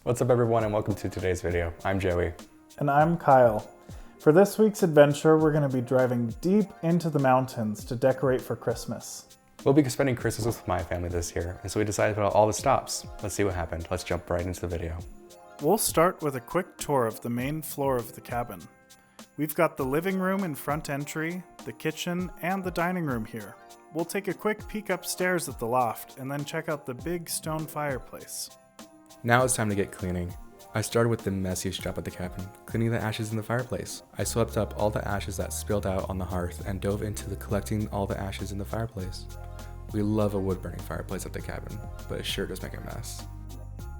What's up everyone and welcome to today's video. I'm Joey. And I'm Kyle. For this week's adventure, we're going to be driving deep into the mountains to decorate for Christmas. We'll be spending Christmas with my family this year, and so we decided to put out all the stops. Let's see what happened. Let's jump right into the video. We'll start with a quick tour of the main floor of the cabin. We've got the living room and front entry, the kitchen, and the dining room here. We'll take a quick peek upstairs at the loft and then check out the big stone fireplace. Now it's time to get cleaning. I started with the messiest job at the cabin, cleaning the ashes in the fireplace. I swept up all the ashes that spilled out on the hearth and dove into collecting all the ashes in the fireplace. We love a wood-burning fireplace at the cabin, but it sure does make a mess.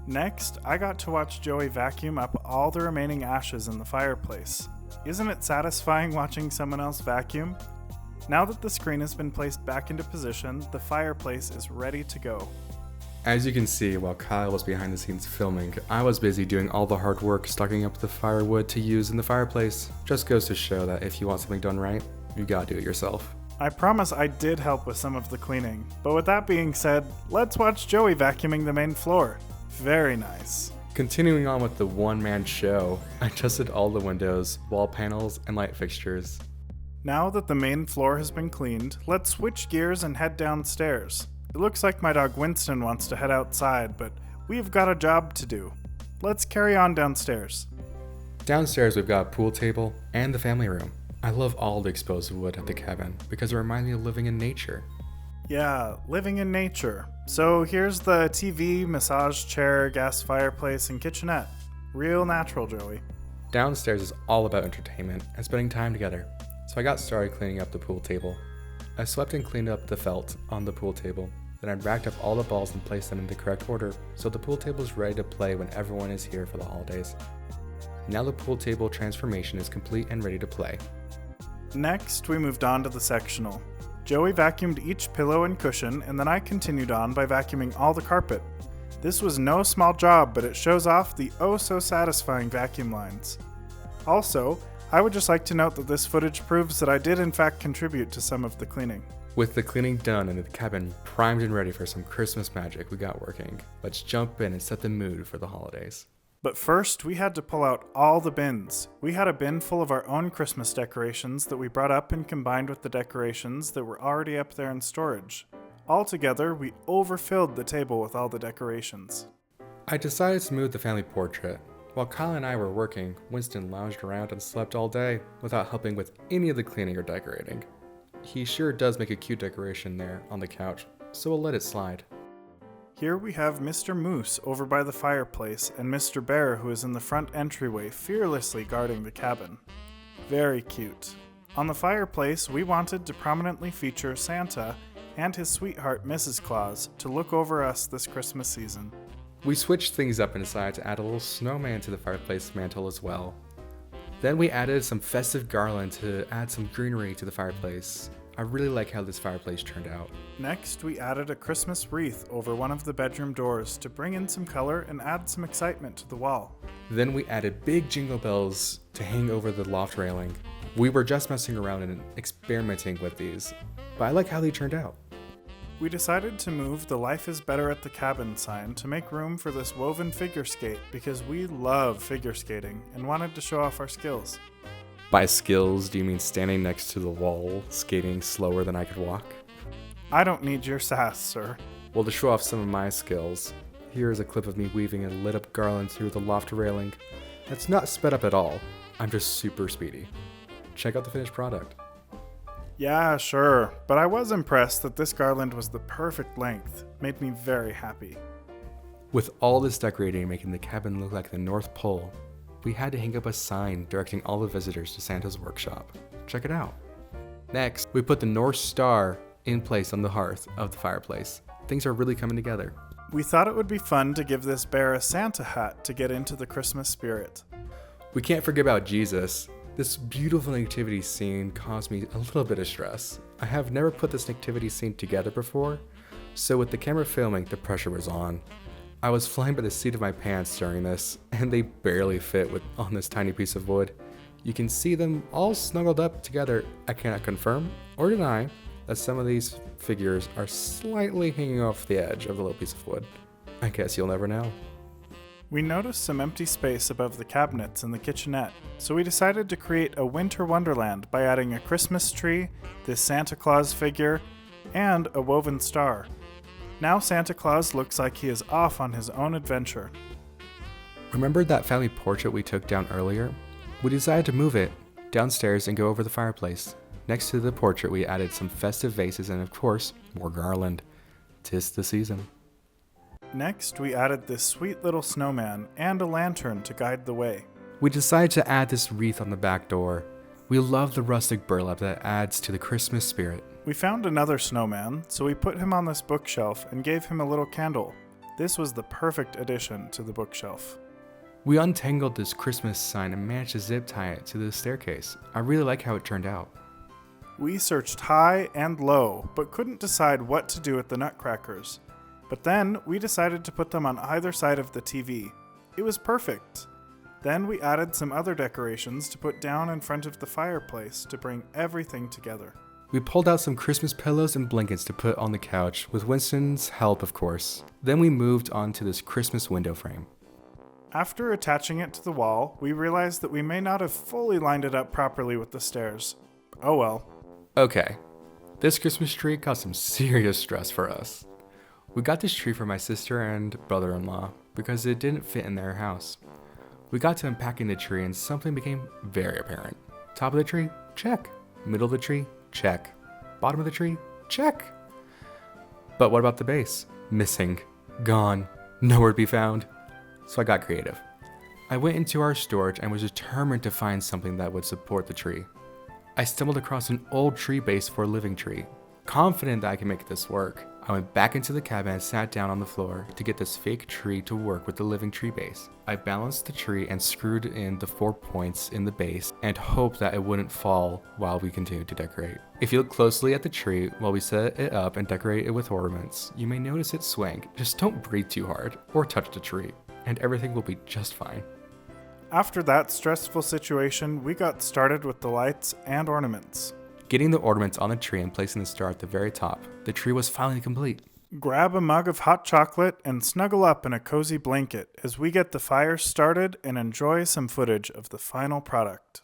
Next, I got to watch Joey vacuum up all the remaining ashes in the fireplace. Isn't it satisfying watching someone else vacuum? Now that the screen has been placed back into position, the fireplace is ready to go. As you can see, while Kyle was behind the scenes filming, I was busy doing all the hard work stocking up the firewood to use in the fireplace. Just goes to show that if you want something done right, you gotta do it yourself. I promise I did help with some of the cleaning, but with that being said, let's watch Joey vacuuming the main floor. Very nice. Continuing on with the one-man show, I adjusted all the windows, wall panels, and light fixtures. Now that the main floor has been cleaned, let's switch gears and head downstairs. It looks like my dog Winston wants to head outside, but we've got a job to do. Let's carry on downstairs. Downstairs we've got a pool table and the family room. I love all the exposed wood at the cabin because it reminds me of living in nature. Yeah, living in nature. So here's the TV, massage chair, gas fireplace, and kitchenette. Real natural, Joey. Downstairs is all about entertainment and spending time together. So I got started cleaning up the pool table. I swept and cleaned up the felt on the pool table. Then I racked up all the balls and placed them in the correct order so the pool table is ready to play when everyone is here for the holidays. Now the pool table transformation is complete and ready to play. Next, we moved on to the sectional. Joey vacuumed each pillow and cushion, and then I continued on by vacuuming all the carpet. This was no small job, but it shows off the oh-so-satisfying vacuum lines. Also, I would just like to note that this footage proves that I did in fact contribute to some of the cleaning. With the cleaning done and the cabin primed and ready for some Christmas magic we got working, let's jump in and set the mood for the holidays. But first, we had to pull out all the bins. We had a bin full of our own Christmas decorations that we brought up and combined with the decorations that were already up there in storage. Altogether, we overfilled the table with all the decorations. I decided to move the family portrait. While Kyle and I were working, Winston lounged around and slept all day without helping with any of the cleaning or decorating. He sure does make a cute decoration there on the couch, so we'll let it slide. Here we have Mr. Moose over by the fireplace and Mr. Bear, who is in the front entryway fearlessly guarding the cabin. Very cute. On the fireplace, we wanted to prominently feature Santa and his sweetheart Mrs. Claus to look over us this Christmas season. We switched things up and decided to add a little snowman to the fireplace mantle as well. Then we added some festive garland to add some greenery to the fireplace. I really like how this fireplace turned out. Next, we added a Christmas wreath over one of the bedroom doors to bring in some color and add some excitement to the wall. Then we added big jingle bells to hang over the loft railing. We were just messing around and experimenting with these, but I like how they turned out. We decided to move the Life is Better at the Cabin sign to make room for this woven figure skate because we love figure skating and wanted to show off our skills. By skills, do you mean standing next to the wall, skating slower than I could walk? I don't need your sass, sir. Well, to show off some of my skills, here is a clip of me weaving a lit up garland through the loft railing. That's not sped up at all. I'm just super speedy. Check out the finished product. Yeah, sure, but I was impressed that this garland was the perfect length. Made me very happy. With all this decorating making the cabin look like the North Pole, we had to hang up a sign directing all the visitors to Santa's workshop. Check it out. Next, we put the North Star in place on the hearth of the fireplace. Things are really coming together. We thought it would be fun to give this bear a Santa hat to get into the Christmas spirit. We can't forget about Jesus. This beautiful nativity scene caused me a little bit of stress. I have never put this nativity scene together before, so with the camera filming, the pressure was on. I was flying by the seat of my pants during this, and they barely fit on this tiny piece of wood. You can see them all snuggled up together. I cannot confirm or deny that some of these figures are slightly hanging off the edge of the little piece of wood. I guess you'll never know. We noticed some empty space above the cabinets in the kitchenette, so we decided to create a winter wonderland by adding a Christmas tree, this Santa Claus figure, and a woven star. Now Santa Claus looks like he is off on his own adventure. Remember that family portrait we took down earlier? We decided to move it downstairs and go over the fireplace. Next to the portrait we added some festive vases and of course, more garland. 'Tis the season. Next, we added this sweet little snowman and a lantern to guide the way. We decided to add this wreath on the back door. We love the rustic burlap that adds to the Christmas spirit. We found another snowman, so we put him on this bookshelf and gave him a little candle. This was the perfect addition to the bookshelf. We untangled this Christmas sign and managed to zip tie it to the staircase. I really like how it turned out. We searched high and low, but couldn't decide what to do with the nutcrackers. But then we decided to put them on either side of the TV. It was perfect. Then we added some other decorations to put down in front of the fireplace to bring everything together. We pulled out some Christmas pillows and blankets to put on the couch, with Winston's help of course. Then we moved on to this Christmas window frame. After attaching it to the wall, we realized that we may not have fully lined it up properly with the stairs. Oh well. Okay, this Christmas tree caused some serious stress for us. We got this tree for my sister and brother-in-law because it didn't fit in their house. We got to unpacking the tree and something became very apparent. Top of the tree, check. Middle of the tree, check. Bottom of the tree, check. But what about the base? Missing. Gone. Nowhere to be found. So I got creative. I went into our storage and was determined to find something that would support the tree. I stumbled across an old tree base for a living tree. Confident that I can make this work, I went back into the cabin and sat down on the floor to get this fake tree to work with the living tree base. I balanced the tree and screwed in the 4 points in the base and hoped that it wouldn't fall while we continued to decorate. If you look closely at the tree while we set it up and decorate it with ornaments, you may notice it swaying. Just don't breathe too hard or touch the tree, and everything will be just fine. After that stressful situation, we got started with the lights and ornaments. Getting the ornaments on the tree and placing the star at the very top, the tree was finally complete. Grab a mug of hot chocolate and snuggle up in a cozy blanket as we get the fire started and enjoy some footage of the final product.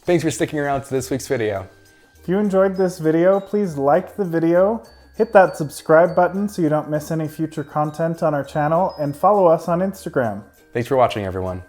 Thanks for sticking around to this week's video. If you enjoyed this video, please like the video, hit that subscribe button so you don't miss any future content on our channel, and follow us on Instagram. Thanks for watching, everyone.